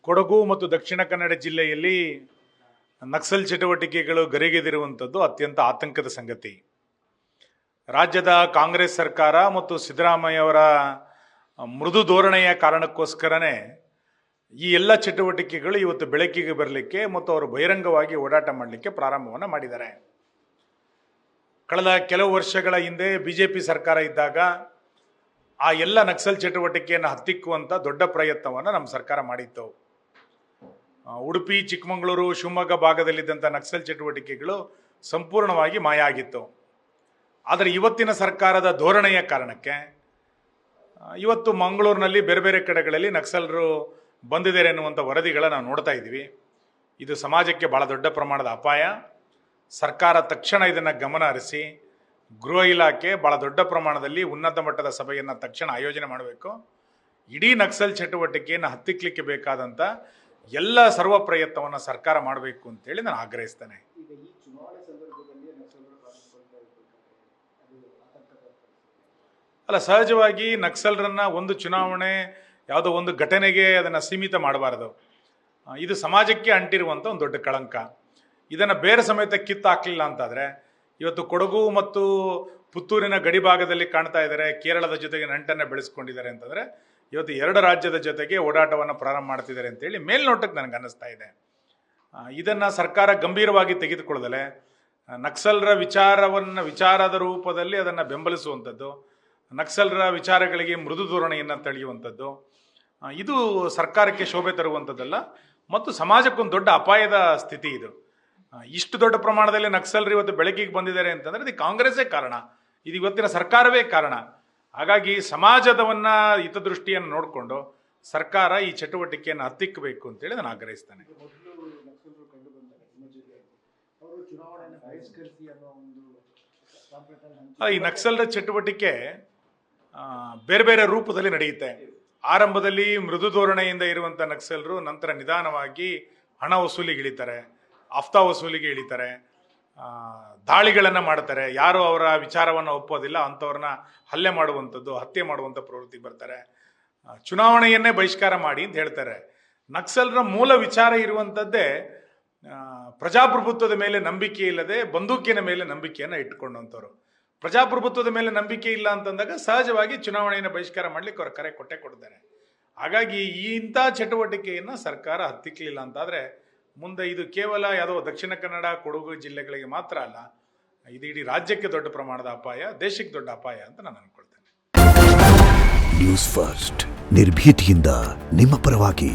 ಕೊಡಗು ಮತ್ತು ದಕ್ಷಿಣ ಕನ್ನಡ ಜಿಲ್ಲೆಯಲ್ಲಿ ನಕ್ಸಲ್ ಚಟುವಟಿಕೆಗಳು ಗರಿಗೆದಿರುವಂಥದ್ದು ಅತ್ಯಂತ ಆತಂಕದ ಸಂಗತಿ. ರಾಜ್ಯದ ಕಾಂಗ್ರೆಸ್ ಸರ್ಕಾರ ಮತ್ತು ಸಿದ್ದರಾಮಯ್ಯವರ ಮೃದು ಧೋರಣೆಯ ಕಾರಣಕ್ಕೋಸ್ಕರನೇ ಈ ಎಲ್ಲ ಚಟುವಟಿಕೆಗಳು ಇವತ್ತು ಬೆಳಕಿಗೆ ಬರಲಿಕ್ಕೆ ಮತ್ತು ಅವರು ಬಹಿರಂಗವಾಗಿ ಓಡಾಟ ಮಾಡಲಿಕ್ಕೆ ಪ್ರಾರಂಭವನ್ನು ಮಾಡಿದ್ದಾರೆ. ಕಳೆದ ಕೆಲವು ವರ್ಷಗಳ ಹಿಂದೆ ಬಿಜೆಪಿ ಸರ್ಕಾರ ಇದ್ದಾಗ ಆ ಎಲ್ಲ ನಕ್ಸಲ್ ಚಟುವಟಿಕೆಯನ್ನು ಹತ್ತಿಕ್ಕುವಂಥ ದೊಡ್ಡ ಪ್ರಯತ್ನವನ್ನು ನಮ್ಮ ಸರ್ಕಾರ ಮಾಡಿತ್ತು. ಉಡುಪಿ, ಚಿಕ್ಕಮಗಳೂರು, ಶಿವಮೊಗ್ಗ ಭಾಗದಲ್ಲಿದ್ದಂಥ ನಕ್ಸಲ್ ಚಟುವಟಿಕೆಗಳು ಸಂಪೂರ್ಣವಾಗಿ ಮಾಯ ಆಗಿತ್ತು. ಆದರೆ ಇವತ್ತಿನ ಸರ್ಕಾರದ ಧೋರಣೆಯ ಕಾರಣಕ್ಕೆ ಇವತ್ತು ಮಂಗಳೂರಿನಲ್ಲಿ ಬೇರೆ ಬೇರೆ ಕಡೆಗಳಲ್ಲಿ ನಕ್ಸಲರು ಬಂದಿದ್ದಾರೆ ಎನ್ನುವಂಥ ವರದಿಗಳನ್ನು ನಾವು ನೋಡ್ತಾ ಇದ್ದೀವಿ. ಇದು ಸಮಾಜಕ್ಕೆ ಭಾಳ ದೊಡ್ಡ ಪ್ರಮಾಣದ ಅಪಾಯ. ಸರ್ಕಾರ ತಕ್ಷಣ ಇದನ್ನು ಗಮನ ಹರಿಸಿ ಗೃಹ ಇಲಾಖೆ ಭಾಳ ದೊಡ್ಡ ಪ್ರಮಾಣದಲ್ಲಿ ಉನ್ನತ ಮಟ್ಟದ ಸಭೆಯನ್ನು ತಕ್ಷಣ ಆಯೋಜನೆ ಮಾಡಬೇಕು. ಇಡೀ ನಕ್ಸಲ್ ಚಟುವಟಿಕೆಯನ್ನು ಹತ್ತಿಕ್ಕಲಿಕ್ಕೆ ಬೇಕಾದಂಥ ಎಲ್ಲ ಸರ್ವ ಪ್ರಯತ್ನವನ್ನು ಸರ್ಕಾರ ಮಾಡಬೇಕು ಅಂತೇಳಿ ನಾನು ಆಗ್ರಹಿಸ್ತೇನೆ. ಅಲ್ಲ, ಸಹಜವಾಗಿ ನಕ್ಸಲರನ್ನ ಒಂದು ಚುನಾವಣೆ ಯಾವುದೋ ಒಂದು ಘಟನೆಗೆ ಅದನ್ನು ಸೀಮಿತ ಮಾಡಬಾರದು. ಇದು ಸಮಾಜಕ್ಕೆ ಅಂಟಿರುವಂಥ ಒಂದು ದೊಡ್ಡ ಕಳಂಕ. ಇದನ್ನು ಬೇರೆ ಸಮೇತ ಕಿತ್ತಾಕಲಿಲ್ಲ ಅಂತಾದರೆ ಇವತ್ತು ಕೊಡಗು ಮತ್ತು ಪುತ್ತೂರಿನ ಗಡಿ ಭಾಗದಲ್ಲಿ ಕಾಣ್ತಾ ಇದ್ದಾರೆ, ಕೇರಳದ ಜೊತೆಗೆ ನಂಟನ್ನು ಬೆಳೆಸ್ಕೊಂಡಿದ್ದಾರೆ ಅಂತಂದರೆ ಇವತ್ತು ಎರಡು ರಾಜ್ಯದ ಜೊತೆಗೆ ಓಡಾಟವನ್ನು ಪ್ರಾರಂಭ ಮಾಡ್ತಿದ್ದಾರೆ ಅಂತೇಳಿ ಮೇಲ್ನೋಟಕ್ಕೆ ನನಗೆ ಅನ್ನಿಸ್ತಾ ಇದೆ. ಇದನ್ನು ಸರ್ಕಾರ ಗಂಭೀರವಾಗಿ ತೆಗೆದುಕೊಳ್ಳದಲೆ ನಕ್ಸಲರ ವಿಚಾರದ ರೂಪದಲ್ಲಿ ಅದನ್ನು ಬೆಂಬಲಿಸುವಂಥದ್ದು, ನಕ್ಸಲರ ವಿಚಾರಗಳಿಗೆ ಮೃದು ಧೋರಣೆಯನ್ನು ತಳೆಯುವಂಥದ್ದು, ಇದು ಸರ್ಕಾರಕ್ಕೆ ಶೋಭೆ ತರುವಂಥದ್ದಲ್ಲ ಮತ್ತು ಸಮಾಜಕ್ಕೊಂದು ದೊಡ್ಡ ಅಪಾಯದ ಸ್ಥಿತಿ ಇದು. ಇಷ್ಟು ದೊಡ್ಡ ಪ್ರಮಾಣದಲ್ಲಿ ನಕ್ಸಲರು ಇವತ್ತು ಬೆಳಕಿಗೆ ಬಂದಿದ್ದಾರೆ ಅಂತಂದರೆ ಇದು ಕಾಂಗ್ರೆಸ್ಸೇ ಕಾರಣ, ಇದು ಇವತ್ತಿನ ಸರ್ಕಾರವೇ ಕಾರಣ. ಹಾಗಾಗಿ ಸಮಾಜದವನ್ನ ಹಿತದೃಷ್ಟಿಯನ್ನು ನೋಡಿಕೊಂಡು ಸರ್ಕಾರ ಈ ಚಟುವಟಿಕೆಯನ್ನು ಹತ್ತಿಕ್ಕಬೇಕು ಅಂತೇಳಿ ನಾನು ಆಗ್ರಹಿಸ್ತೇನೆ. ಈ ನಕ್ಸಲರ ಚಟುವಟಿಕೆ ಬೇರೆ ಬೇರೆ ರೂಪದಲ್ಲಿ ನಡೆಯುತ್ತೆ. ಆರಂಭದಲ್ಲಿ ಮೃದು ಧೋರಣೆಯಿಂದ ಇರುವಂಥ ನಕ್ಸಲರು ನಂತರ ನಿಧಾನವಾಗಿ ಹಣ ವಸೂಲಿಗೆ ಇಳಿತಾರೆ, ಹಫ್ತಾ ವಸೂಲಿಗೆ ಇಳಿತಾರೆ, ದಾಳಿಗಳನ್ನು ಮಾಡ್ತಾರೆ. ಯಾರು ಅವರ ವಿಚಾರವನ್ನು ಒಪ್ಪೋದಿಲ್ಲ ಅಂಥವ್ರನ್ನ ಹಲ್ಲೆ ಮಾಡುವಂಥದ್ದು, ಹತ್ಯೆ ಮಾಡುವಂಥ ಪ್ರವೃತ್ತಿ ಬರ್ತಾರೆ. ಚುನಾವಣೆಯನ್ನೇ ಬಹಿಷ್ಕಾರ ಮಾಡಿ ಅಂತ ಹೇಳ್ತಾರೆ. ನಕ್ಸಲರ ಮೂಲ ವಿಚಾರ ಇರುವಂಥದ್ದೇ ಪ್ರಜಾಪ್ರಭುತ್ವದ ಮೇಲೆ ನಂಬಿಕೆ ಇಲ್ಲದೆ ಬಂದೂಕಿನ ಮೇಲೆ ನಂಬಿಕೆಯನ್ನು ಇಟ್ಕೊಂಡಂಥವ್ರು. ಪ್ರಜಾಪ್ರಭುತ್ವದ ಮೇಲೆ ನಂಬಿಕೆ ಇಲ್ಲ ಅಂತಂದಾಗ ಸಹಜವಾಗಿ ಚುನಾವಣೆಯನ್ನು ಬಹಿಷ್ಕಾರ ಮಾಡ್ಲಿಕ್ಕೆ ಅವ್ರ ಕರೆ ಕೊಡ್ತಾರೆ. ಹಾಗಾಗಿ ಇಂಥ ಚಟುವಟಿಕೆಯನ್ನು ಸರ್ಕಾರ ಹತ್ತಿಕ್ಕಲಿಲ್ಲ ಅಂತಾದರೆ ಮುಂದೆ ಇದು ಕೇವಲ ಯಾವುದೋ ದಕ್ಷಿಣ ಕನ್ನಡ, ಕೊಡಗು ಜಿಲ್ಲೆಗಳಿಗೆ ಮಾತ್ರ ಅಲ್ಲ, ಇದು ಇಡೀ ರಾಜ್ಯಕ್ಕೆ ದೊಡ್ಡ ಪ್ರಮಾಣದ ಅಪಾಯ, ದೇಶಕ್ಕೆ ದೊಡ್ಡ ಅಪಾಯ ಅಂತ ನಾನು ಅನ್ಕೊಳ್ತೇನೆ. ನ್ಯೂಸ್ ಫಸ್ಟ್, ನಿರ್ಭೀತಿಯಿಂದ ನಿಮ್ಮ ಪರವಾಗಿ.